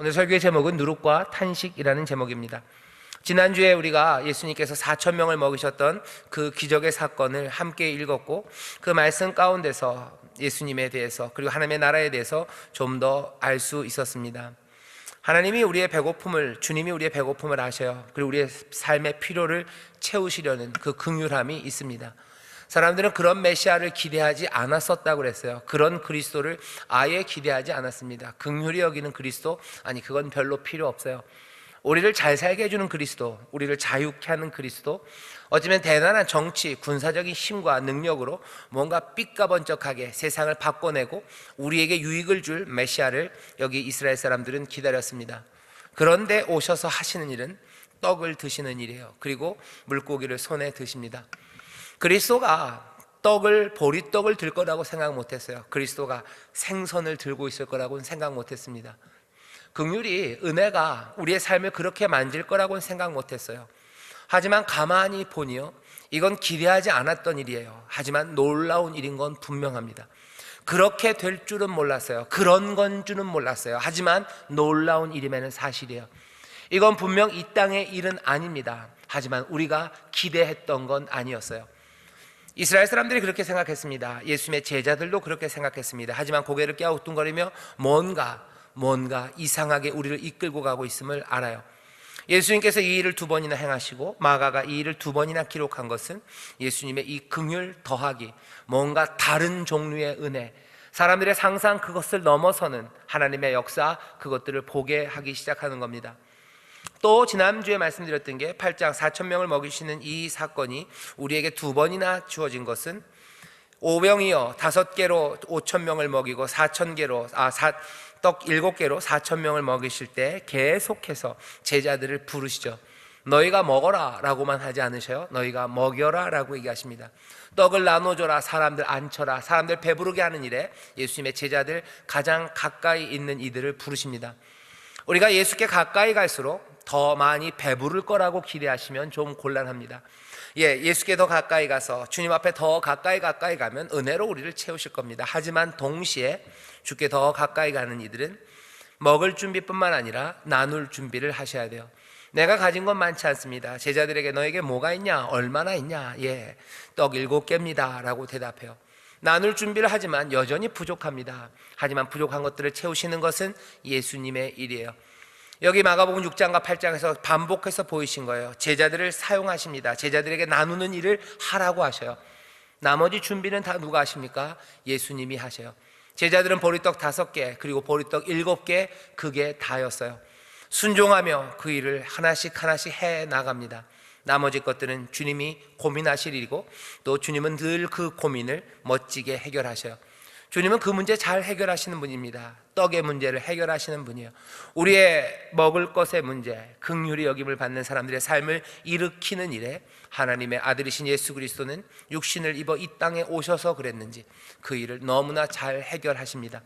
오늘 설교의 제목은 누룩과 탄식이라는 제목입니다. 지난주에 우리가 예수님께서 4,000명을 먹이셨던 그 기적의 사건을 함께 읽었고, 그 말씀 가운데서 예수님에 대해서 그리고 하나님의 나라에 대해서 좀 더 알 수 있었습니다. 하나님이 우리의 배고픔을, 주님이 우리의 배고픔을 아셔요. 그리고 우리의 삶의 필요를 채우시려는 그 긍휼함이 있습니다. 사람들은 그런 메시아를 기대하지 않았었다고 그랬어요. 그런 그리스도를 아예 기대하지 않았습니다. 긍휼히 여기는 그리스도, 아니 그건 별로 필요 없어요. 우리를 잘 살게 해주는 그리스도, 우리를 자유케 하는 그리스도, 어쩌면 대단한 정치, 군사적인 힘과 능력으로 뭔가 삐까번쩍하게 세상을 바꿔내고 우리에게 유익을 줄 메시아를 여기 이스라엘 사람들은 기다렸습니다. 그런데 오셔서 하시는 일은 떡을 드시는 일이에요. 그리고 물고기를 손에 드십니다. 그리스도가 보리떡을 들 거라고 생각 못했어요. 그리스도가 생선을 들고 있을 거라고는 생각 못했습니다. 긍휼이, 은혜가 우리의 삶을 그렇게 만질 거라고는 생각 못했어요. 하지만 가만히 보니요, 이건 기대하지 않았던 일이에요. 하지만 놀라운 일인 건 분명합니다. 그렇게 될 줄은 몰랐어요. 그런 건 줄은 몰랐어요. 하지만 놀라운 일임에는 사실이에요. 이건 분명 이 땅의 일은 아닙니다. 하지만 우리가 기대했던 건 아니었어요. 이스라엘 사람들이 그렇게 생각했습니다. 예수님의 제자들도 그렇게 생각했습니다. 하지만 고개를 갸우뚱거리며 뭔가 이상하게 우리를 이끌고 가고 있음을 알아요. 예수님께서 이 일을 2번이나 행하시고 마가가 이 일을 2번이나 기록한 것은 예수님의 이 긍휼 더하기, 뭔가 다른 종류의 은혜, 사람들의 상상 그것을 넘어서는 하나님의 역사, 그것들을 보게 하기 시작하는 겁니다. 또 지난주에 말씀드렸던 게 8장 4,000명을 먹이시는 이 사건이 우리에게 2번이나 주어진 것은, 오병이어 5개로 5,000명을 먹이고 떡 7개로 4,000명을 먹이실 때 계속해서 제자들을 부르시죠. 너희가 먹어라 라고만 하지 않으셔요. 너희가 먹여라 라고 얘기하십니다. 떡을 나눠줘라, 사람들 앉혀라, 사람들 배부르게 하는 일에 예수님의 제자들 가장 가까이 있는 이들을 부르십니다. 우리가 예수께 가까이 갈수록 더 많이 배부를 거라고 기대하시면 좀 곤란합니다. 예수께 더 가까이 가서 주님 앞에 더 가까이 가면 은혜로 우리를 채우실 겁니다. 하지만 동시에 주께 더 가까이 가는 이들은 먹을 준비뿐만 아니라 나눌 준비를 하셔야 돼요. 내가 가진 건 많지 않습니다. 제자들에게 너에게 뭐가 있냐? 얼마나 있냐? 떡 7개입니다 라고 대답해요. 나눌 준비를 하지만 여전히 부족합니다. 하지만 부족한 것들을 채우시는 것은 예수님의 일이에요. 여기 마가복음 6장과 8장에서 반복해서 보이신 거예요. 제자들을 사용하십니다. 제자들에게 나누는 일을 하라고 하셔요. 나머지 준비는 다 누가 하십니까? 예수님이 하셔요. 제자들은 보리떡 5개 그리고 보리떡 7개, 그게 다였어요. 순종하며 그 일을 하나씩 해 나갑니다. 나머지 것들은 주님이 고민하실 일이고, 또 주님은 늘 그 고민을 멋지게 해결하셔요. 주님은 그 문제 잘 해결하시는 분입니다. 떡의 문제를 해결하시는 분이에요. 우리의 먹을 것의 문제, 긍휼히 여김을 받는 사람들의 삶을 일으키는 일에 하나님의 아들이신 예수 그리스도는 육신을 입어 이 땅에 오셔서 그랬는지 그 일을 너무나 잘 해결하십니다.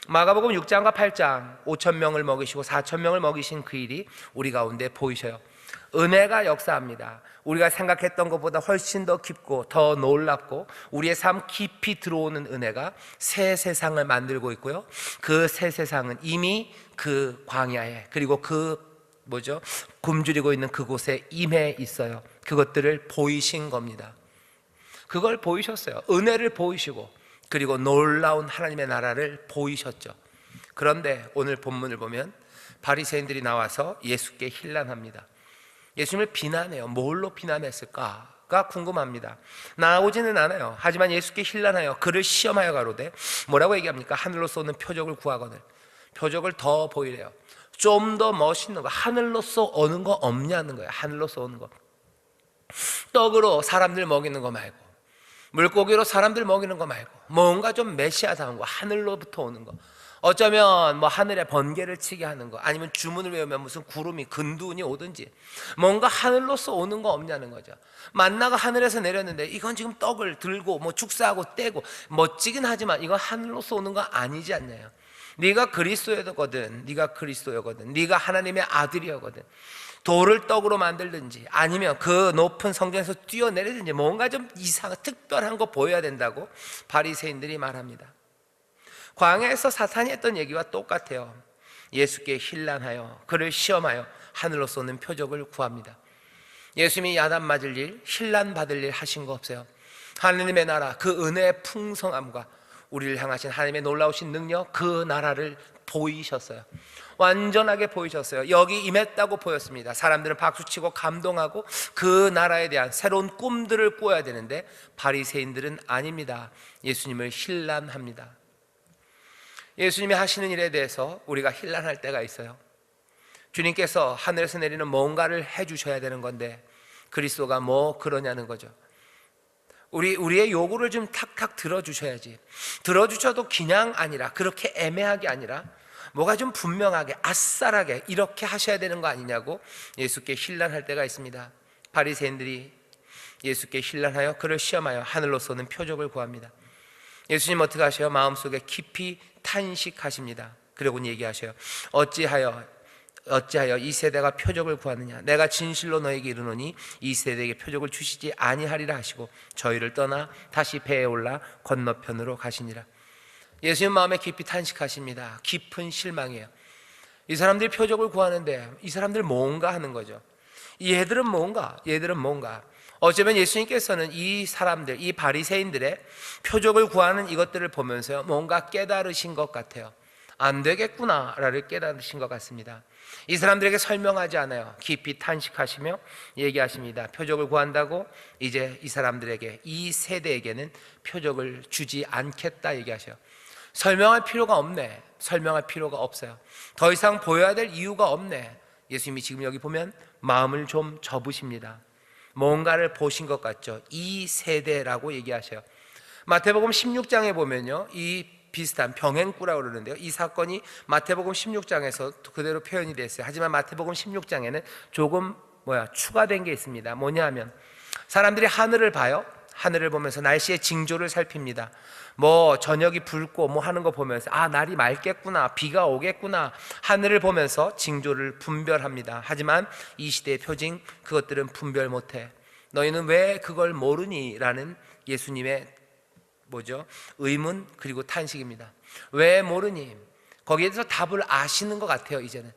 마가복음 6장과 8장 5,000명을 먹이시고 4,000명을 먹이신 그 일이 우리 가운데 보이셔요. 은혜가 역사합니다. 우리가 생각했던 것보다 훨씬 더 깊고 더 놀랍고 우리의 삶 깊이 들어오는 은혜가 새 세상을 만들고 있고요, 그 새 세상은 이미 그 광야에, 그리고 굶주리고 있는 그곳에 임해 있어요. 그것들을 보이신 겁니다. 그걸 보이셨어요. 은혜를 보이시고, 그리고 놀라운 하나님의 나라를 보이셨죠. 그런데 오늘 본문을 보면 바리새인들이 나와서 예수께 힐난합니다. 예수님을 비난해요. 뭘로 비난했을까가 궁금합니다. 나오지는 않아요. 하지만 예수께 힐난하여 그를 시험하여 가로되, 뭐라고 얘기합니까? 하늘로서 오는 표적을 구하거늘. 표적을 더 보이래요. 좀 더 멋있는 거, 하늘로서 오는 거 없냐는 거예요. 하늘로서 오는 거. 떡으로 사람들 먹이는 거 말고, 물고기로 사람들 먹이는 거 말고, 뭔가 좀 메시아다운 거, 하늘로부터 오는 거. 어쩌면 하늘에 번개를 치게 하는 거, 아니면 주문을 외우면 무슨 구름이 근두운이 오든지, 뭔가 하늘로서 오는 거 없냐는 거죠. 만나가 하늘에서 내렸는데 이건 지금 떡을 들고 축사하고 떼고 멋지긴 하지만 이건 하늘로서 오는 거 아니지 않냐요. 네가 그리스도여거든, 네가 하나님의 아들이여거든, 돌을 떡으로 만들든지 아니면 그 높은 성전에서 뛰어내리든지 뭔가 좀 특별한 거 보여야 된다고 바리새인들이 말합니다. 광야에서 사탄이 했던 얘기와 똑같아요. 예수께 힐난하여 그를 시험하여 하늘로 쏘는 표적을 구합니다. 예수님이 야단 맞을 일, 힐난 받을 일 하신 거 없어요. 하느님의 나라, 그 은혜의 풍성함과 우리를 향하신 하나님의 놀라우신 능력, 그 나라를 보이셨어요. 완전하게 보이셨어요. 여기 임했다고 보였습니다. 사람들은 박수치고 감동하고 그 나라에 대한 새로운 꿈들을 꿔야 되는데 바리새인들은 아닙니다. 예수님을 힐난합니다. 예수님이 하시는 일에 대해서 우리가 힐난할 때가 있어요. 주님께서 하늘에서 내리는 뭔가를 해주셔야 되는 건데 그리스도가 뭐 그러냐는 거죠. 우리의 요구를 좀 탁탁 들어주셔야지. 들어주셔도 그냥 아니라, 그렇게 애매하게 아니라 뭐가 좀 분명하게 아싸라게 이렇게 하셔야 되는 거 아니냐고 예수께 힐난할 때가 있습니다. 바리새인들이 예수께 힐난하여 그를 시험하여 하늘로 쏘는 표적을 구합니다. 예수님 어떻게 하셔요? 마음속에 깊이 탄식하십니다. 그러고 얘기하셔요. 어찌하여 이 세대가 표적을 구하느냐? 내가 진실로 너에게 이르노니 이 세대에게 표적을 주시지 아니하리라 하시고 저희를 떠나 다시 배에 올라 건너편으로 가시니라. 예수님 마음에 깊이 탄식하십니다. 깊은 실망이에요. 이 사람들이 표적을 구하는데 이 사람들 뭔가 하는 거죠. 얘들은 뭔가. 어쩌면 예수님께서는 이 사람들, 이 바리새인들의 표적을 구하는 이것들을 보면서 뭔가 깨달으신 것 같아요. 안 되겠구나를 깨달으신 것 같습니다. 이 사람들에게 설명하지 않아요. 깊이 탄식하시며 얘기하십니다. 표적을 구한다고 이제 이 사람들에게, 이 세대에게는 표적을 주지 않겠다 얘기하셔요. 설명할 필요가 없네. 설명할 필요가 없어요. 더 이상 보여야 될 이유가 없네. 예수님이 지금 여기 보면 마음을 좀 접으십니다. 뭔가를 보신 것 같죠. 이 세대라고 얘기하셔요. 마태복음 16장에 보면요, 이 비슷한 병행꾸라고 그러는데요, 이 사건이 마태복음 16장에서 그대로 표현이 됐어요. 하지만 마태복음 16장에는 조금 추가된 게 있습니다. 뭐냐 하면 사람들이 하늘을 봐요. 하늘을 보면서 날씨의 징조를 살핍니다. 저녁이 붉고 하는 거 보면서 날이 맑겠구나, 비가 오겠구나, 하늘을 보면서 징조를 분별합니다. 하지만 이 시대의 표징, 그것들은 분별 못해. 너희는 왜 그걸 모르니? 라는 예수님의 의문 그리고 탄식입니다. 왜 모르니? 거기에 대해서 답을 아시는 것 같아요. 이제는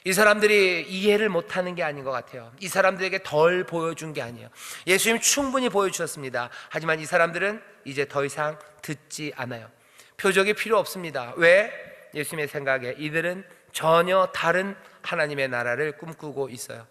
이 사람들이 이해를 못하는 게 아닌 것 같아요. 이 사람들에게 덜 보여준 게 아니에요. 예수님 충분히 보여주셨습니다. 하지만 이 사람들은 이제 더 이상 듣지 않아요. 표적이 필요 없습니다. 왜? 예수님의 생각에 이들은 전혀 다른 하나님의 나라를 꿈꾸고 있어요.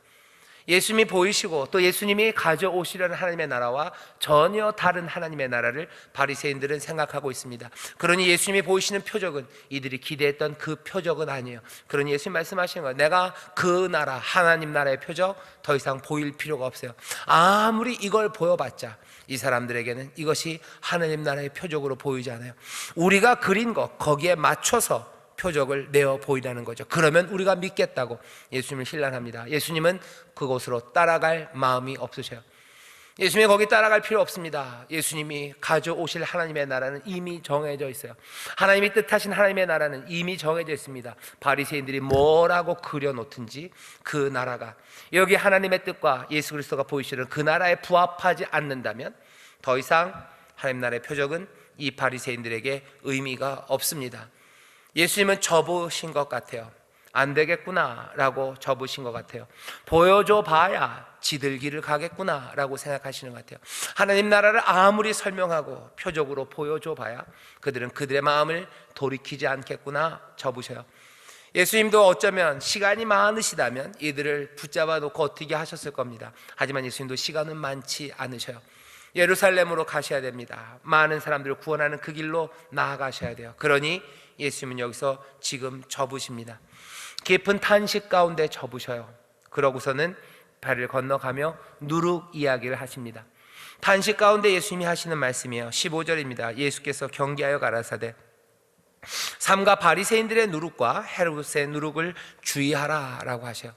예수님이 보이시고 또 예수님이 가져오시려는 하나님의 나라와 전혀 다른 하나님의 나라를 바리새인들은 생각하고 있습니다. 그러니 예수님이 보이시는 표적은 이들이 기대했던 그 표적은 아니에요. 그러니 예수님 말씀하시는 거예요. 내가 그 나라, 하나님 나라의 표적 더 이상 보일 필요가 없어요. 아무리 이걸 보여봤자 이 사람들에게는 이것이 하나님 나라의 표적으로 보이지 않아요. 우리가 그린 것, 거기에 맞춰서 표적을 내어 보이라는 거죠. 그러면 우리가 믿겠다고 예수님을 힐난합니다. 예수님은 그곳으로 따라갈 마음이 없으셔요. 예수님이 거기 따라갈 필요 없습니다. 예수님이 가져오실 하나님의 나라는 이미 정해져 있어요. 하나님이 뜻하신 하나님의 나라는 이미 정해져 있습니다. 바리새인들이 뭐라고 그려놓든지 그 나라가, 여기 하나님의 뜻과 예수 그리스도가 보이시는 그 나라에 부합하지 않는다면 더 이상 하나님 나라의 표적은 이 바리새인들에게 의미가 없습니다. 예수님은 접으신 것 같아요. 안 되겠구나 라고 접으신 것 같아요. 보여줘 봐야 지들 길을 가겠구나 라고 생각하시는 것 같아요. 하나님 나라를 아무리 설명하고 표적으로 보여줘 봐야 그들은 그들의 마음을 돌이키지 않겠구나 접으셔요. 예수님도 어쩌면 시간이 많으시다면 이들을 붙잡아 놓고 어떻게 하셨을 겁니다. 하지만 예수님도 시간은 많지 않으셔요. 예루살렘으로 가셔야 됩니다. 많은 사람들을 구원하는 그 길로 나아가셔야 돼요. 그러니 예수님은 여기서 지금 접으십니다. 깊은 탄식 가운데 접으셔요. 그러고서는 배를 건너가며 누룩 이야기를 하십니다. 탄식 가운데 예수님이 하시는 말씀이에요. 15절입니다. 예수께서 경계하여 가라사대 삼가 바리새인들의 누룩과 헤롯의 누룩을 주의하라 라고 하셔요.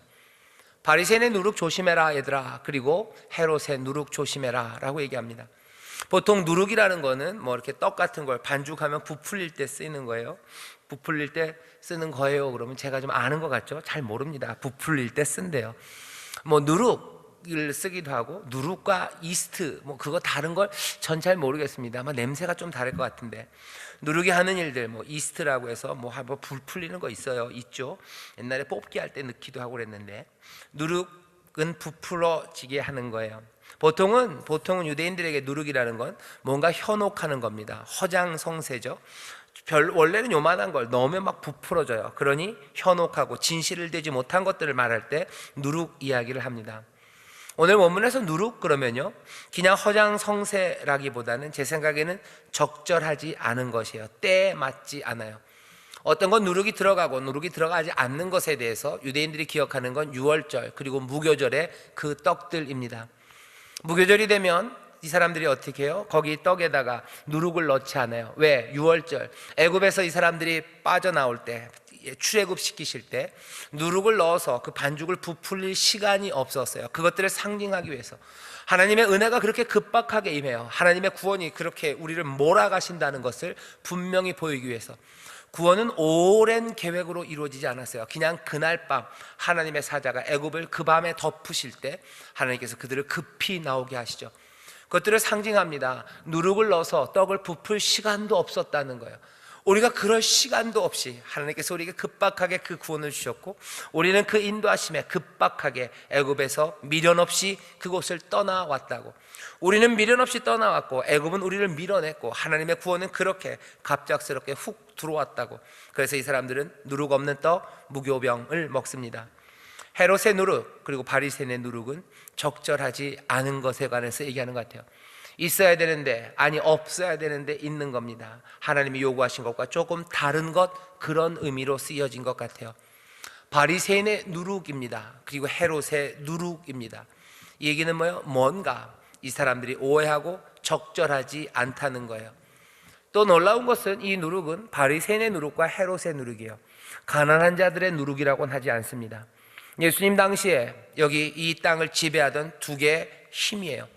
바리새인의 누룩 조심해라 얘들아, 그리고 헤롯의 누룩 조심해라 라고 얘기합니다. 보통 누룩이라는 거는 이렇게 떡 같은 걸 반죽하면 부풀릴 때 쓰이는 거예요. 부풀릴 때 쓰는 거예요. 그러면 제가 좀 아는 것 같죠? 잘 모릅니다. 부풀릴 때 쓴대요. 누룩 누룩을 쓰기도 하고, 누룩과 이스트 뭐 그거 다른 걸 전 잘 모르겠습니다. 아마 냄새가 좀 다를 것 같은데, 누룩이 하는 일들, 뭐 이스트라고 해서 뭐 불 풀리는 거 있죠. 옛날에 뽑기 할 때 넣기도 하고 그랬는데, 누룩은 부풀어지게 하는 거예요. 보통은 유대인들에게 누룩이라는 건 뭔가 현혹하는 겁니다. 허장성세죠. 원래는 요만한 걸 넣으면 막 부풀어져요. 그러니 현혹하고 진실을 되지 못한 것들을 말할 때 누룩 이야기를 합니다. 오늘 원문에서 누룩 그러면요, 그냥 허장성세라기보다는 제 생각에는 적절하지 않은 것이에요. 때에 맞지 않아요. 어떤 건 누룩이 들어가고 누룩이 들어가지 않는 것에 대해서 유대인들이 기억하는 건 유월절 그리고 무교절의 그 떡들입니다. 무교절이 되면 이 사람들이 어떻게 해요? 거기 떡에다가 누룩을 넣지 않아요. 왜? 유월절, 애굽에서 이 사람들이 빠져나올 때, 출애굽 시키실 때 누룩을 넣어서 그 반죽을 부풀릴 시간이 없었어요. 그것들을 상징하기 위해서. 하나님의 은혜가 그렇게 급박하게 임해요. 하나님의 구원이 그렇게 우리를 몰아가신다는 것을 분명히 보이기 위해서. 구원은 오랜 계획으로 이루어지지 않았어요. 그냥 그날 밤 하나님의 사자가 애굽을 그 밤에 덮으실 때 하나님께서 그들을 급히 나오게 하시죠. 그것들을 상징합니다. 누룩을 넣어서 떡을 부풀 시간도 없었다는 거예요. 우리가 그럴 시간도 없이 하나님께서 우리에게 급박하게 그 구원을 주셨고, 우리는 그 인도하심에 급박하게 애굽에서 미련 없이 그곳을 떠나왔다고. 우리는 미련 없이 떠나왔고 애굽은 우리를 밀어냈고, 하나님의 구원은 그렇게 갑작스럽게 훅 들어왔다고. 그래서 이 사람들은 누룩 없는 떡 무교병을 먹습니다. 헤롯의 누룩 그리고 바리새인의 누룩은 적절하지 않은 것에 관해서 얘기하는 것 같아요. 있어야 되는데, 아니 없어야 되는데 있는 겁니다. 하나님이 요구하신 것과 조금 다른 것, 그런 의미로 쓰여진 것 같아요. 바리새인의 누룩입니다. 그리고 헤롯의 누룩입니다. 이 얘기는 뭐예요? 뭔가 이 사람들이 오해하고 적절하지 않다는 거예요. 또 놀라운 것은 이 누룩은 바리새인의 누룩과 헤롯의 누룩이에요. 가난한 자들의 누룩이라고는 하지 않습니다. 예수님 당시에 여기 이 땅을 지배하던 두 개의 힘이에요.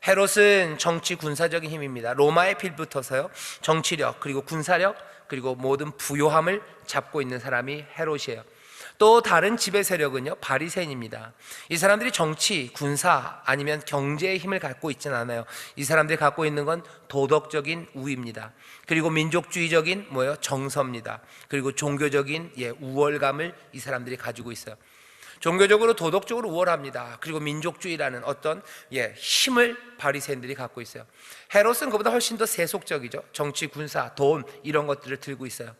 헤롯은 정치 군사적인 힘입니다. 로마에 빌붙어서요, 정치력 그리고 군사력 그리고 모든 부요함을 잡고 있는 사람이 헤롯이에요. 또 다른 지배 세력은요, 바리새인입니다. 이 사람들이 정치, 군사 아니면 경제의 힘을 갖고 있지는 않아요. 이 사람들이 갖고 있는 건 도덕적인 우위입니다. 그리고 민족주의적인 정서입니다. 그리고 종교적인 우월감을 이 사람들이 가지고 있어요. 종교적으로 도덕적으로 우월합니다. 그리고 민족주의라는 어떤 힘을 바리새인들이 갖고 있어요. 헤롯은 그보다 훨씬 더 세속적이죠. 정치, 군사, 돈 이런 것들을 들고 있어요.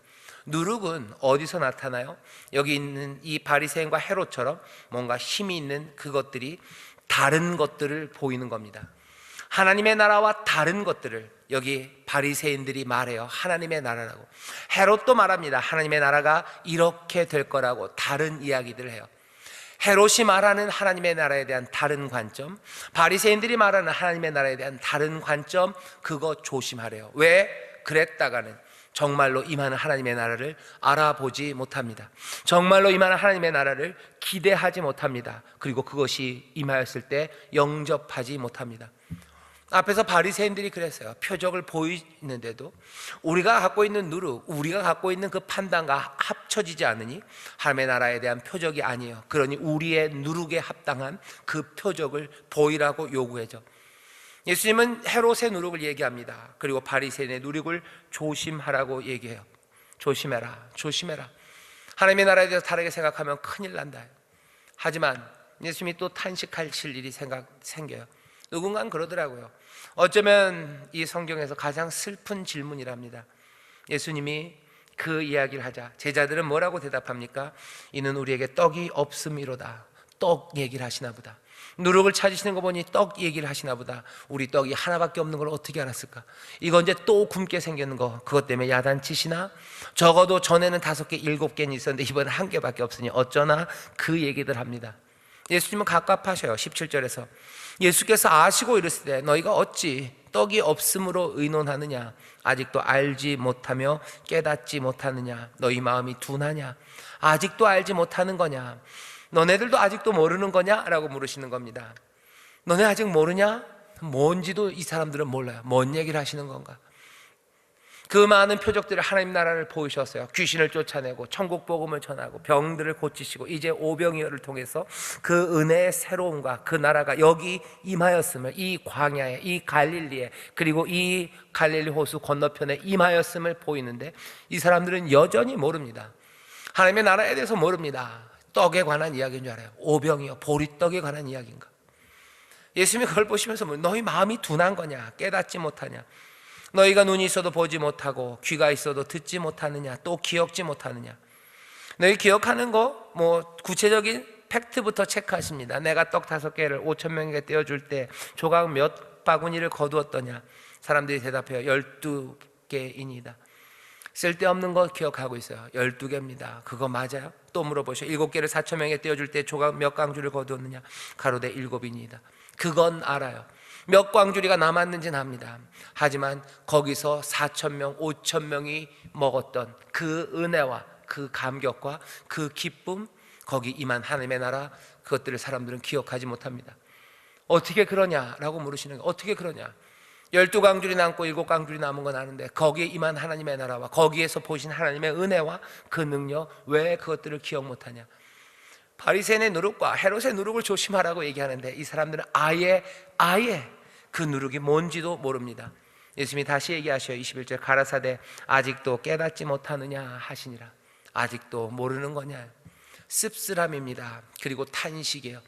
누룩은 어디서 나타나요? 여기 있는 이 바리새인과 헤롯처럼 뭔가 힘이 있는 그것들이 다른 것들을 보이는 겁니다. 하나님의 나라와 다른 것들을 여기 바리새인들이 말해요. 하나님의 나라라고. 헤롯도 말합니다. 하나님의 나라가 이렇게 될 거라고 다른 이야기들을 해요. 헤롯이 말하는 하나님의 나라에 대한 다른 관점, 바리새인들이 말하는 하나님의 나라에 대한 다른 관점, 그거 조심하래요. 왜? 그랬다가는 정말로 임하는 하나님의 나라를 알아보지 못합니다. 정말로 임하는 하나님의 나라를 기대하지 못합니다. 그리고 그것이 임하였을 때 영접하지 못합니다. 앞에서 바리새인들이 그랬어요. 표적을 보이는데도 우리가 갖고 있는 누룩, 우리가 갖고 있는 그 판단과 합쳐지지 않으니 하나님의 나라에 대한 표적이 아니에요. 그러니 우리의 누룩에 합당한 그 표적을 보이라고 요구해죠. 예수님은 헤롯의 누룩을 얘기합니다. 그리고 바리새인의 누룩을 조심하라고 얘기해요. 조심해라, 조심해라. 하나님의 나라에 대해서 다르게 생각하면 큰일 난다. 하지만 예수님이 또 탄식하실 일이 생겨요. 누군가는 그러더라고요. 어쩌면 이 성경에서 가장 슬픈 질문이랍니다. 예수님이 그 이야기를 하자 제자들은 뭐라고 대답합니까? 이는 우리에게 떡이 없음이로다. 떡 얘기를 하시나 보다. 누룩을 찾으시는 거 보니 떡 얘기를 하시나 보다. 우리 떡이 하나밖에 없는 걸 어떻게 알았을까? 이거 이제 또 굶게 생기는 거, 그것 때문에 야단치시나? 적어도 전에는 5개, 7개는 있었는데 이번엔 1개밖에 없으니 어쩌나? 그 얘기들 합니다. 예수님은 갑갑하셔요. 17절에서 예수께서 아시고 이르시되 너희가 어찌 떡이 없음으로 의논하느냐? 아직도 알지 못하며 깨닫지 못하느냐? 너희 마음이 둔하냐? 아직도 알지 못하는 거냐? 너네들도 아직도 모르는 거냐? 라고 물으시는 겁니다. 너네 아직 모르냐? 뭔지도 이 사람들은 몰라요. 뭔 얘기를 하시는 건가? 그 많은 표적들을 하나님 나라를 보이셨어요. 귀신을 쫓아내고 천국 복음을 전하고 병들을 고치시고 이제 오병이어를 통해서 그 은혜의 새로움과 그 나라가 여기 임하였음을, 이 광야에, 이 갈릴리에, 그리고 이 갈릴리 호수 건너편에 임하였음을 보이는데 이 사람들은 여전히 모릅니다. 하나님의 나라에 대해서 모릅니다. 떡에 관한 이야기인 줄 알아요. 오병이어, 보리떡에 관한 이야기인가. 예수님이 그걸 보시면서 너희 마음이 둔한 거냐, 깨닫지 못하냐, 너희가 눈이 있어도 보지 못하고 귀가 있어도 듣지 못하느냐, 또 기억지 못하느냐. 너희 기억하는 거 구체적인 팩트부터 체크하십니다. 내가 떡 5개를 5,000명에게 떼어줄 때 조각 몇 바구니를 거두었더냐. 사람들이 대답해요. 12개입니다. 쓸데없는 거 기억하고 있어요. 12개입니다. 그거 맞아요? 또 물어보셔. 7개를 4,000명에 떼어줄 때 조각 몇 광주를 거두었느냐. 가로되 7입니다. 그건 알아요. 몇 광주리가 남았는지는 압니다. 하지만 거기서 4,000명, 5,000명이 먹었던 그 은혜와 그 감격과 그 기쁨, 거기 임한 하나님의 나라, 그것들을 사람들은 기억하지 못합니다. 어떻게 그러냐라고 물으시는 거예요. 어떻게 그러냐. 12광주리 남고 7광주리 남은 건 아는데 거기에 임한 하나님의 나라와 거기에서 보신 하나님의 은혜와 그 능력, 왜 그것들을 기억 못하냐. 바리새인의 누룩과 헤롯의 누룩을 조심하라고 얘기하는데 이 사람들은 아예 그 누룩이 뭔지도 모릅니다. 예수님이 다시 얘기하셔요. 21절 가라사대 아직도 깨닫지 못하느냐 하시니라. 아직도 모르는 거냐. 씁쓸함입니다. 그리고 탄식이에요.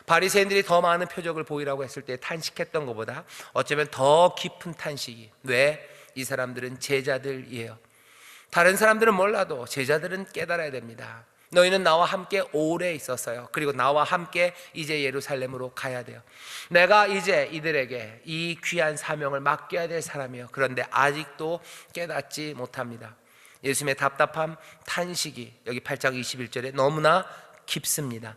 바리새인들이 더 많은 표적을 보이라고 했을 때 탄식했던 것보다 어쩌면 더 깊은 탄식이. 왜? 이 사람들은 제자들이에요. 다른 사람들은 몰라도 제자들은 깨달아야 됩니다. 너희는 나와 함께 오래 있었어요. 그리고 나와 함께 이제 예루살렘으로 가야 돼요. 내가 이제 이들에게 이 귀한 사명을 맡겨야 될 사람이에요. 그런데 아직도 깨닫지 못합니다. 예수님의 답답함, 탄식이 여기 8장 21절에 너무나 깊습니다.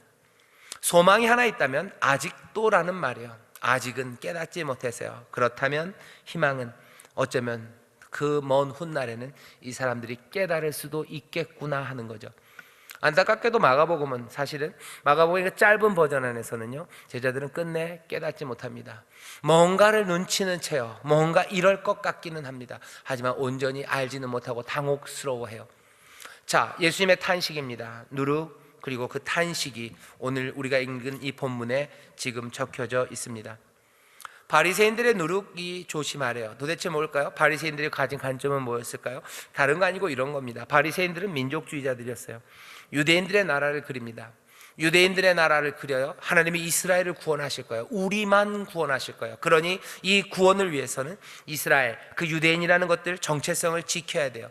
소망이 하나 있다면 아직도라는 말이에요. 아직은 깨닫지 못했어요. 그렇다면 희망은 어쩌면 그 먼 훗날에는 이 사람들이 깨달을 수도 있겠구나 하는 거죠. 안타깝게도 마가복음은 사실은 마가복음의 짧은 버전 안에서는요, 제자들은 끝내 깨닫지 못합니다. 뭔가를 눈치는 채요. 뭔가 이럴 것 같기는 합니다. 하지만 온전히 알지는 못하고 당혹스러워해요. 자, 예수님의 탄식입니다. 누룩, 그리고 그 탄식이 오늘 우리가 읽은 이 본문에 지금 적혀져 있습니다. 바리새인들의 누룩이 조심하래요. 도대체 뭘까요? 바리새인들이 가진 관점은 뭐였을까요? 다른 거 아니고 이런 겁니다. 바리새인들은 민족주의자들이었어요. 유대인들의 나라를 그립니다. 유대인들의 나라를 그려요. 하나님이 이스라엘을 구원하실 거예요. 우리만 구원하실 거예요. 그러니 이 구원을 위해서는 이스라엘, 그 유대인이라는 것들 정체성을 지켜야 돼요.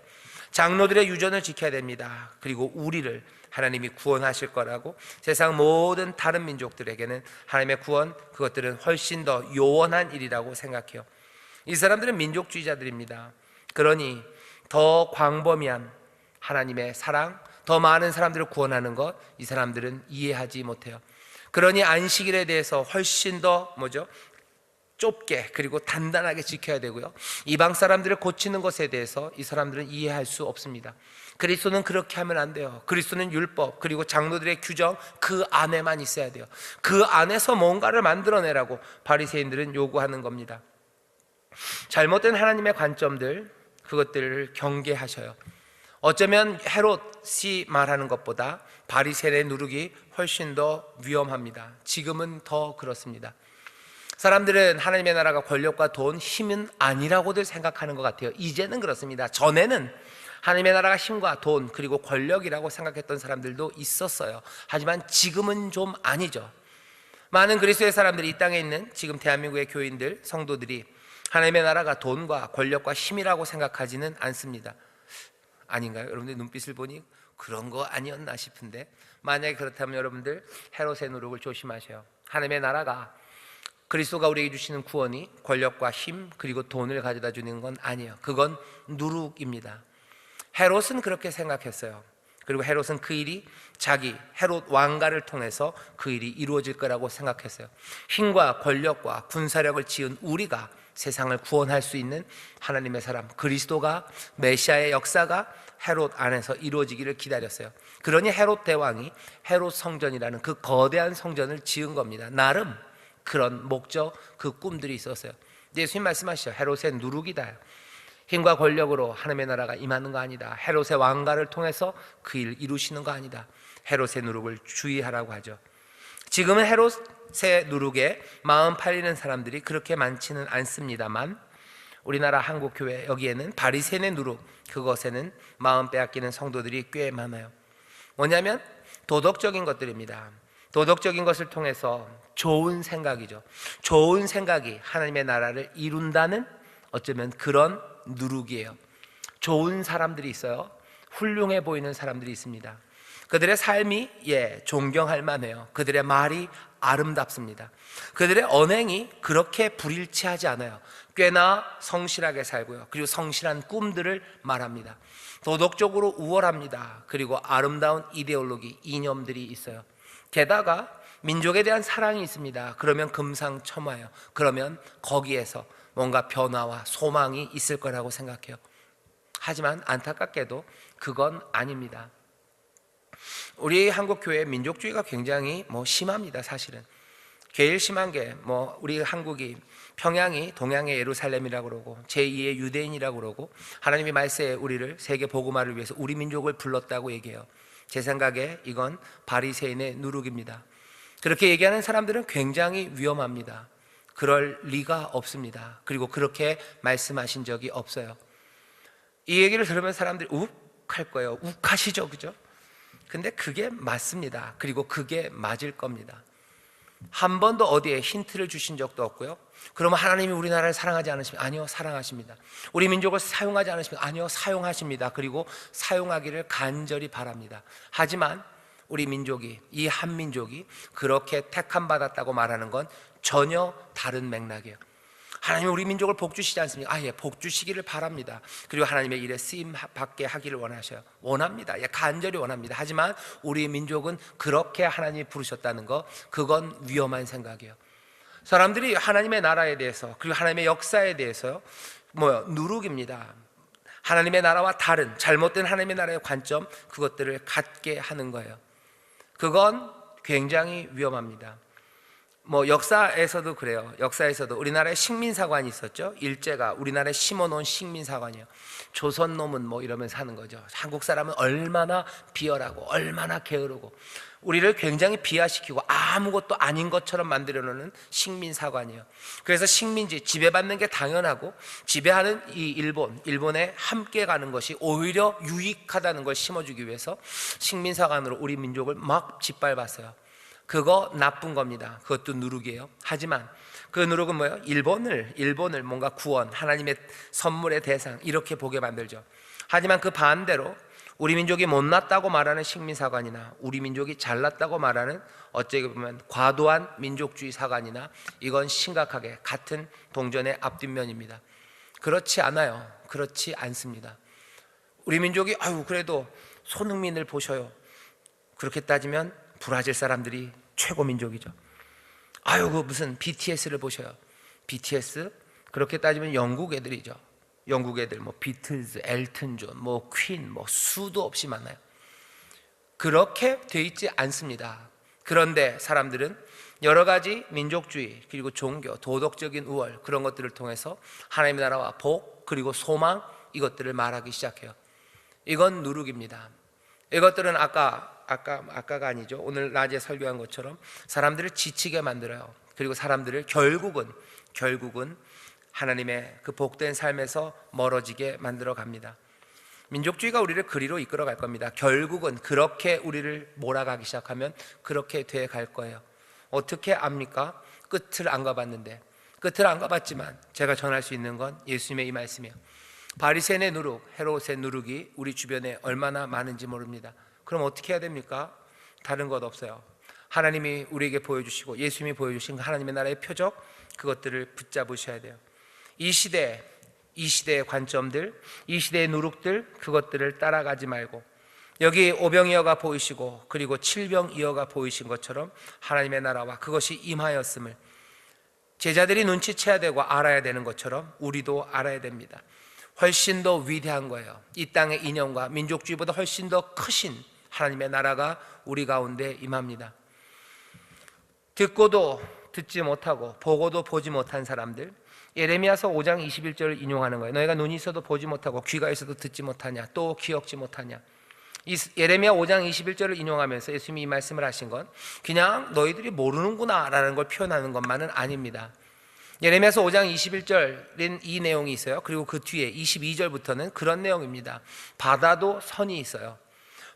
장로들의 유전을 지켜야 됩니다. 그리고 우리를 하나님이 구원하실 거라고 세상 모든 다른 민족들에게는 하나님의 구원, 그것들은 훨씬 더 요원한 일이라고 생각해요. 이 사람들은 민족주의자들입니다. 그러니 더 광범위한 하나님의 사랑, 더 많은 사람들을 구원하는 것, 이 사람들은 이해하지 못해요. 그러니 안식일에 대해서 훨씬 더 좁게 그리고 단단하게 지켜야 되고요. 이방 사람들을 고치는 것에 대해서 이 사람들은 이해할 수 없습니다. 그리스도는 그렇게 하면 안 돼요. 그리스도는 율법 그리고 장로들의 규정, 그 안에만 있어야 돼요. 그 안에서 뭔가를 만들어내라고 바리새인들은 요구하는 겁니다. 잘못된 하나님의 관점들, 그것들을 경계하셔요. 어쩌면 헤롯이 말하는 것보다 바리새인의 누룩이 훨씬 더 위험합니다. 지금은 더 그렇습니다. 사람들은 하나님의 나라가 권력과 돈, 힘은 아니라고들 생각하는 것 같아요. 이제는 그렇습니다. 전에는 하나님의 나라가 힘과 돈 그리고 권력이라고 생각했던 사람들도 있었어요. 하지만 지금은 좀 아니죠. 많은 그리스도의 사람들이 이 땅에 있는 지금 대한민국의 교인들, 성도들이 하나님의 나라가 돈과 권력과 힘이라고 생각하지는 않습니다. 아닌가요? 여러분들 눈빛을 보니 그런 거 아니었나 싶은데, 만약에 그렇다면 여러분들 헤롯의 누룩을 조심하셔요. 하나님의 나라가, 그리스도가 우리에게 주시는 구원이 권력과 힘 그리고 돈을 가져다 주는 건 아니에요. 그건 누룩입니다. 헤롯은 그렇게 생각했어요. 그리고 헤롯은 그 일이 자기 헤롯 왕가를 통해서 그 일이 이루어질 거라고 생각했어요. 힘과 권력과 군사력을 지은 우리가 세상을 구원할 수 있는 하나님의 사람, 그리스도가, 메시아의 역사가 헤롯 안에서 이루어지기를 기다렸어요. 그러니 헤롯 대왕이 헤롯 성전이라는 그 거대한 성전을 지은 겁니다. 나름 그런 목적, 그 꿈들이 있었어요. 예수님 말씀하시죠. 헤롯의 누룩이다. 힘과 권력으로 하나님의 나라가 임하는 거 아니다. 헤롯의 왕가를 통해서 그 일 이루시는 거 아니다. 헤롯의 누룩을 주의하라고 하죠. 지금은 헤롯의 누룩에 마음 팔리는 사람들이 그렇게 많지는 않습니다만 우리나라 한국교회 여기에는 바리새인의 누룩, 그것에는 마음 빼앗기는 성도들이 꽤 많아요. 뭐냐면 도덕적인 것들입니다. 도덕적인 것을 통해서 좋은 생각이죠. 좋은 생각이 하나님의 나라를 이룬다는 어쩌면 그런 누룩이에요. 좋은 사람들이 있어요. 훌륭해 보이는 사람들이 있습니다. 그들의 삶이 존경할 만해요. 그들의 말이 아름답습니다. 그들의 언행이 그렇게 불일치하지 않아요. 꽤나 성실하게 살고요. 그리고 성실한 꿈들을 말합니다. 도덕적으로 우월합니다. 그리고 아름다운 이데올로기, 이념들이 있어요. 게다가 민족에 대한 사랑이 있습니다. 그러면 금상첨화예요. 그러면 거기에서 뭔가 변화와 소망이 있을 거라고 생각해요. 하지만 안타깝게도 그건 아닙니다. 우리 한국 교회 민족주의가 굉장히 심합니다. 사실은 제일 심한 게 우리 한국이 평양이 동양의 예루살렘이라고 그러고 제2의 유대인이라고 그러고 하나님이 말세에 우리를 세계 복음화를 위해서 우리 민족을 불렀다고 얘기해요. 제 생각에 이건 바리새인의 누룩입니다. 그렇게 얘기하는 사람들은 굉장히 위험합니다. 그럴 리가 없습니다. 그리고 그렇게 말씀하신 적이 없어요. 이 얘기를 들으면 사람들이 욱 할 거예요. 욱하시죠, 그죠? 근데 그게 맞습니다. 그리고 그게 맞을 겁니다. 한 번도 어디에 힌트를 주신 적도 없고요. 그러면 하나님이 우리나라를 사랑하지 않으십니까? 아니요, 사랑하십니다. 우리 민족을 사용하지 않으십니까? 아니요, 사용하십니다. 그리고 사용하기를 간절히 바랍니다. 하지만 우리 민족이, 이 한민족이 그렇게 택함 받았다고 말하는 건 전혀 다른 맥락이에요. 하나님이 우리 민족을 복 주시지 않습니까? 복 주시기를 바랍니다. 그리고 하나님의 일에 쓰임 받게 하기를 원하셔요. 원합니다. 간절히 원합니다. 하지만 우리 민족은 그렇게 하나님이 부르셨다는 거, 그건 위험한 생각이에요. 사람들이 하나님의 나라에 대해서 그리고 하나님의 역사에 대해서요, 누룩입니다. 하나님의 나라와 다른 잘못된 하나님의 나라의 관점, 그것들을 갖게 하는 거예요. 그건 굉장히 위험합니다. 역사에서도 그래요. 역사에서도 우리나라에 식민사관이 있었죠. 일제가 우리나라에 심어놓은 식민사관이에요. 조선놈은 이러면서 하는 거죠. 한국 사람은 얼마나 비열하고 얼마나 게으르고 우리를 굉장히 비하시키고 아무것도 아닌 것처럼 만들어놓는 식민사관이에요. 그래서 식민지 지배받는 게 당연하고 지배하는 이 일본에 함께 가는 것이 오히려 유익하다는 걸 심어주기 위해서 식민사관으로 우리 민족을 막 짓밟았어요. 그거 나쁜 겁니다. 그것도 누룩이에요. 하지만 그 누룩은 뭐예요? 일본을 뭔가 구원, 하나님의 선물의 대상 이렇게 보게 만들죠. 하지만 그 반대로 우리 민족이 못났다고 말하는 식민사관이나 우리 민족이 잘났다고 말하는 어찌 보면 과도한 민족주의 사관이나 이건 심각하게 같은 동전의 앞뒷면입니다. 그렇지 않아요. 그렇지 않습니다. 우리 민족이 그래도 손흥민을 보셔요. 그렇게 따지면 브라질 사람들이 최고 민족이죠. 그 무슨 BTS를 보셔요. BTS 그렇게 따지면 영국 애들이죠. 영국 애들 비틀즈, 엘튼 존, 퀸 수도 없이 많아요. 그렇게 돼 있지 않습니다. 그런데 사람들은 여러 가지 민족주의 그리고 종교, 도덕적인 우월 그런 것들을 통해서 하나님의 나라와 복 그리고 소망 이것들을 말하기 시작해요. 이건 누룩입니다. 이것들은 아까가 아니죠. 오늘 낮에 설교한 것처럼 사람들을 지치게 만들어요. 그리고 사람들을 결국은 하나님의 그 복된 삶에서 멀어지게 만들어 갑니다. 민족주의가 우리를 그리로 이끌어 갈 겁니다. 결국은 그렇게 우리를 몰아가기 시작하면 그렇게 돼 갈 거예요. 어떻게 압니까? 끝을 안 가봤는데. 끝을 안 가봤지만 제가 전할 수 있는 건 예수님의 이 말씀이에요. 바리새인의 누룩, 헤롯의 누룩이 우리 주변에 얼마나 많은지 모릅니다. 그럼 어떻게 해야 됩니까? 다른 것 없어요. 하나님이 우리에게 보여주시고 예수님이 보여주신 하나님의 나라의 표적 그것들을 붙잡으셔야 돼요. 이 시대의 관점들, 이 시대의 누룩들 그것들을 따라가지 말고 여기 오병이어가 보이시고 그리고 칠병이어가 보이신 것처럼 하나님의 나라와 그것이 임하였음을 제자들이 눈치채야 되고 알아야 되는 것처럼 우리도 알아야 됩니다. 훨씬 더 위대한 거예요. 이 땅의 이념과 민족주의보다 훨씬 더 크신 하나님의 나라가 우리 가운데 임합니다. 듣고도 듣지 못하고 보고도 보지 못한 사람들, 예레미야서 5장 21절을 인용하는 거예요. 너희가 눈이 있어도 보지 못하고 귀가 있어도 듣지 못하냐, 또 기억지 못하냐. 이 예레미야 5장 21절을 인용하면서 예수님이 이 말씀을 하신 건 그냥 너희들이 모르는구나 라는 걸 표현하는 것만은 아닙니다. 예레미야서 5장 21절은 이 내용이 있어요. 그리고 그 뒤에 22절부터는 그런 내용입니다. 바다도 선이 있어요.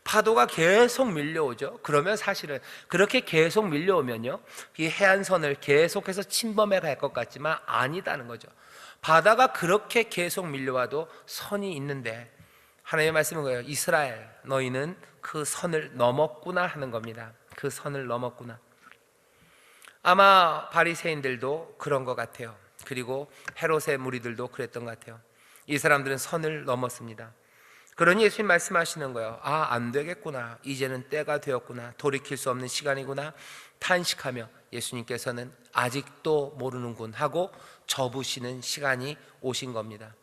파도가 계속 밀려오죠. 그러면 사실은 그렇게 계속 밀려오면요, 이 해안선을 계속해서 침범해 갈 것 같지만 아니다는 거죠. 바다가 그렇게 계속 밀려와도 선이 있는데 하나님의 말씀은 거예요. 이스라엘, 너희는 그 선을 넘었구나 하는 겁니다. 그 선을 넘었구나. 아마 바리새인들도 그런 것 같아요. 그리고 헤롯의 무리들도 그랬던 것 같아요. 이 사람들은 선을 넘었습니다. 그러니 예수님 말씀하시는 거예요. 아, 안 되겠구나. 이제는 때가 되었구나. 돌이킬 수 없는 시간이구나. 탄식하며 예수님께서는 아직도 모르는군 하고 접으시는 시간이 오신 겁니다.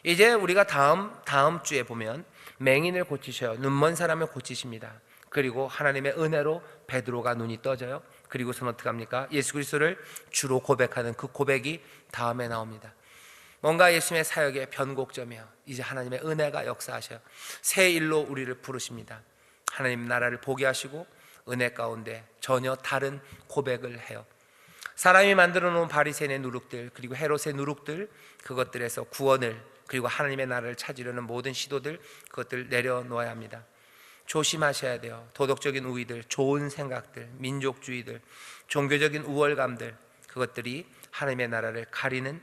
이제 우리가 다음 주에 보면 맹인을 고치셔요. 눈먼 사람을 고치십니다. 그리고 하나님의 은혜로 베드로가 눈이 떠져요. 그리고선 어떻게 합니까? 예수 그리스도를 주로 고백하는 그 고백이 다음에 나옵니다. 뭔가 예수님의 사역의 변곡점이에요. 이제 하나님의 은혜가 역사하셔요. 새 일로 우리를 부르십니다. 하나님 나라를 보게 하시고 은혜 가운데 전혀 다른 고백을 해요. 사람이 만들어 놓은 바리새인의 누룩들, 그리고 헤롯의 누룩들, 그것들에서 구원을, 그리고 하나님의 나라를 찾으려는 모든 시도들, 그것들 내려놓아야 합니다. 조심하셔야 돼요. 도덕적인 우위들, 좋은 생각들, 민족주의들, 종교적인 우월감들, 그것들이 하나님의 나라를 가리는,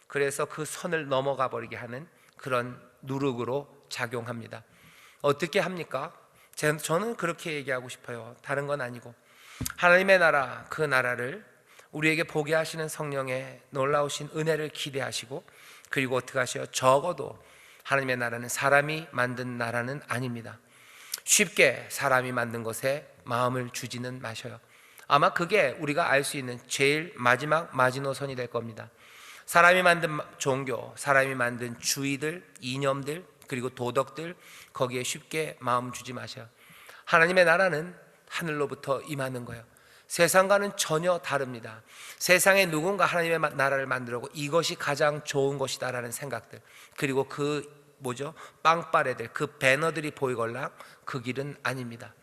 그래서 그 선을 넘어가 버리게 하는 그런 누룩으로 작용합니다. 어떻게 합니까? 저는 그렇게 얘기하고 싶어요. 다른 건 아니고 하나님의 나라, 그 나라를 우리에게 보게 하시는 성령의 놀라우신 은혜를 기대하시고, 그리고 어떻게 하셔요? 적어도 하나님의 나라는 사람이 만든 나라는 아닙니다. 쉽게 사람이 만든 것에 마음을 주지는 마셔요. 아마 그게 우리가 알 수 있는 제일 마지막 마지노선이 될 겁니다. 사람이 만든 종교, 사람이 만든 주의들, 이념들, 그리고 도덕들, 거기에 쉽게 마음 주지 마셔요. 하나님의 나라는 하늘로부터 임하는 거예요. 세상과는 전혀 다릅니다. 세상에 누군가 하나님의 나라를 만들고 이것이 가장 좋은 것이다라는 생각들, 그리고 빵빠레들, 그 배너들이 보이걸랑 그 길은 아닙니다.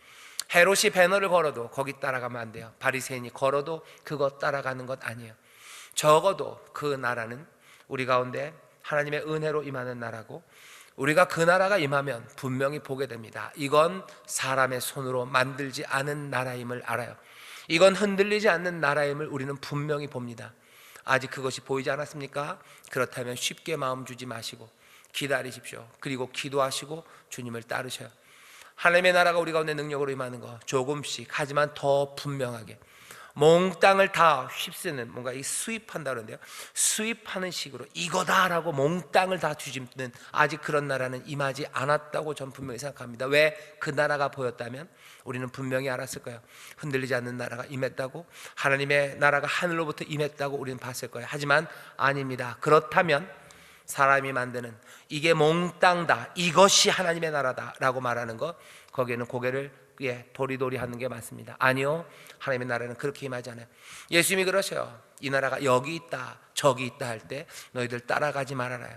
헤롯이 배너를 걸어도 거기 따라가면 안 돼요. 바리새인이 걸어도 그것 따라가는 것 아니에요. 적어도 그 나라는 우리 가운데 하나님의 은혜로 임하는 나라고, 우리가 그 나라가 임하면 분명히 보게 됩니다. 이건 사람의 손으로 만들지 않은 나라임을 알아요. 이건 흔들리지 않는 나라임을 우리는 분명히 봅니다. 아직 그것이 보이지 않았습니까? 그렇다면 쉽게 마음 주지 마시고 기다리십시오. 그리고 기도하시고 주님을 따르셔요. 하나님의 나라가 우리 가운데 능력으로 임하는 거 조금씩, 하지만 더 분명하게, 몽땅을 다 휩쓰는, 뭔가 이 수입한다 그러는데요, 수입하는 식으로 이거다라고 몽땅을 다 뒤집는, 아직 그런 나라는 임하지 않았다고 전 분명히 생각합니다. 왜? 그 나라가 보였다면 우리는 분명히 알았을 거예요. 흔들리지 않는 나라가 임했다고, 하나님의 나라가 하늘로부터 임했다고 우리는 봤을 거예요. 하지만 아닙니다. 그렇다면 사람이 만드는, 이게 몽땅 다 이것이 하나님의 나라다 라고 말하는 것, 거기에는 고개를 도리도리 하는 게 맞습니다. 아니요, 하나님의 나라는 그렇게 임하지 않아요. 예수님이 그러셔요. 이 나라가 여기 있다 저기 있다 할 때 너희들 따라가지 말아라요.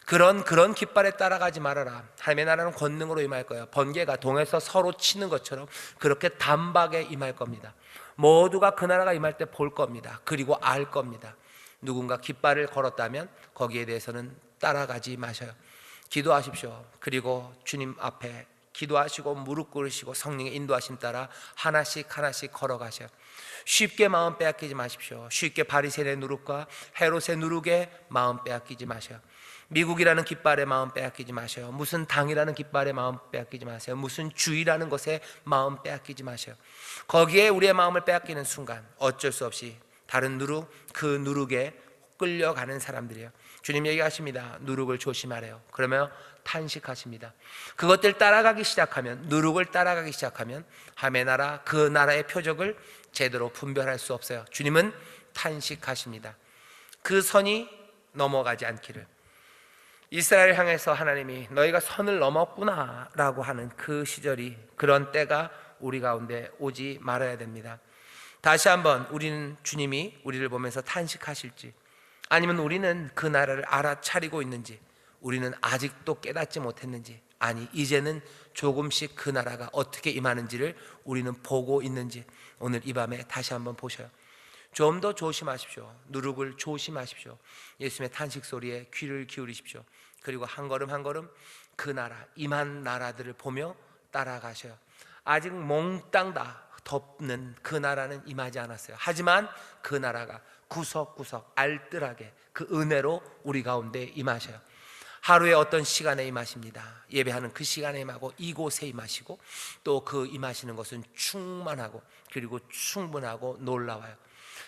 그런 깃발에 따라가지 말아라. 하나님의 나라는 권능으로 임할 거예요. 번개가 동에서 서로 치는 것처럼 그렇게 단박에 임할 겁니다. 모두가 그 나라가 임할 때 볼 겁니다. 그리고 알 겁니다. 누군가 깃발을 걸었다면 거기에 대해서는 따라가지 마셔요. 기도하십시오. 그리고 주님 앞에 기도하시고 무릎 꿇으시고 성령의 인도하심 따라 하나씩 걸어가셔요. 쉽게 마음 빼앗기지 마십시오. 쉽게 바리새인의 누룩과 헤롯의 누룩에 마음 빼앗기지 마셔요. 미국이라는 깃발에 마음 빼앗기지 마셔요. 무슨 당이라는 깃발에 마음 빼앗기지 마세요. 무슨 주의라는 것에 마음 빼앗기지 마셔요. 거기에 우리의 마음을 빼앗기는 순간 어쩔 수 없이 다른 누룩, 그 누룩에 끌려가는 사람들이에요. 주님 얘기하십니다. 누룩을 조심하래요. 그러면 탄식하십니다. 그것들 따라가기 시작하면, 누룩을 따라가기 시작하면 하나님의 나라, 그 나라의 표적을 제대로 분별할 수 없어요. 주님은 탄식하십니다. 그 선이 넘어가지 않기를. 이스라엘을 향해서 하나님이 너희가 선을 넘었구나 라고 하는 그 시절이, 그런 때가 우리 가운데 오지 말아야 됩니다. 다시 한번 우리는 주님이 우리를 보면서 탄식하실지, 아니면 우리는 그 나라를 알아차리고 있는지, 우리는 아직도 깨닫지 못했는지, 아니 이제는 조금씩 그 나라가 어떻게 임하는지를 우리는 보고 있는지 오늘 이 밤에 다시 한번 보셔요. 좀 더 조심하십시오. 누룩을 조심하십시오. 예수님의 탄식 소리에 귀를 기울이십시오. 그리고 한 걸음 한 걸음 그 나라, 임한 나라들을 보며 따라가셔요. 아직 몽땅 다 덮는 그 나라는 임하지 않았어요. 하지만 그 나라가 구석구석 알뜰하게 그 은혜로 우리 가운데 임하셔요. 하루에 어떤 시간에 임하십니다. 예배하는 그 시간에 임하고 이곳에 임하시고, 또 그 임하시는 것은 충만하고 그리고 충분하고 놀라워요.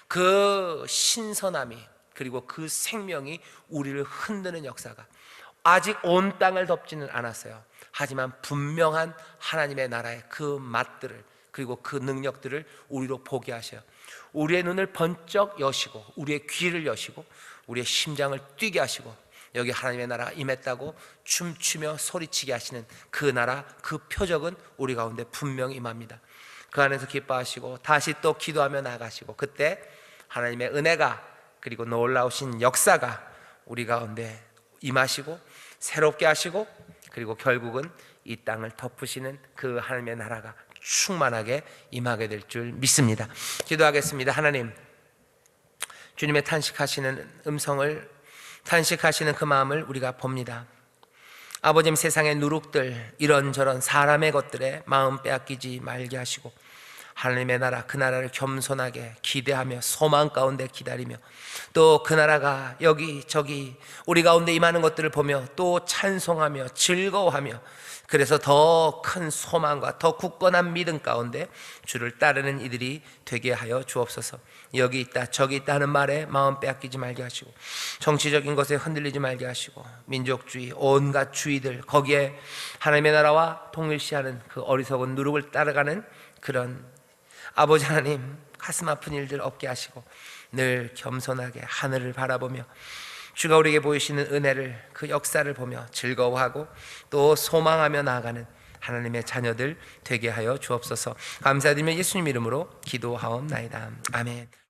그 신선함이, 그리고 그 생명이 우리를 흔드는 역사가 아직 온 땅을 덮지는 않았어요. 하지만 분명한 하나님의 나라의 그 맛들을, 그리고 그 능력들을 우리로 보게 하셔요. 우리의 눈을 번쩍 여시고, 우리의 귀를 여시고, 우리의 심장을 뛰게 하시고, 여기 하나님의 나라가 임했다고 춤추며 소리치게 하시는 그 나라, 그 표적은 우리 가운데 분명히 임합니다. 그 안에서 기뻐하시고 다시 또 기도하며 나가시고, 그때 하나님의 은혜가, 그리고 놀라우신 역사가 우리 가운데 임하시고 새롭게 하시고, 그리고 결국은 이 땅을 덮으시는 그 하나님의 나라가 충만하게 임하게 될 줄 믿습니다. 기도하겠습니다. 하나님, 주님의 탄식하시는 음성을, 탄식하시는 그 마음을 우리가 봅니다. 아버님, 세상의 누룩들, 이런저런 사람의 것들에 마음 빼앗기지 말게 하시고, 하나님의 나라, 그 나라를 겸손하게 기대하며 소망 가운데 기다리며, 또 그 나라가 여기저기 우리 가운데 임하는 것들을 보며 또 찬송하며 즐거워하며, 그래서 더 큰 소망과 더 굳건한 믿음 가운데 주를 따르는 이들이 되게 하여 주옵소서. 여기 있다 저기 있다 하는 말에 마음 빼앗기지 말게 하시고, 정치적인 것에 흔들리지 말게 하시고, 민족주의, 온갖 주의들, 거기에 하나님의 나라와 동일시하는 그 어리석은 누룩을 따라가는 그런 아버지 하나님, 가슴 아픈 일들 없게 하시고 늘 겸손하게 하늘을 바라보며 주가 우리에게 보이시는 은혜를, 그 역사를 보며 즐거워하고 또 소망하며 나아가는 하나님의 자녀들 되게 하여 주옵소서. 감사드리며 예수님 이름으로 기도하옵나이다. 아멘.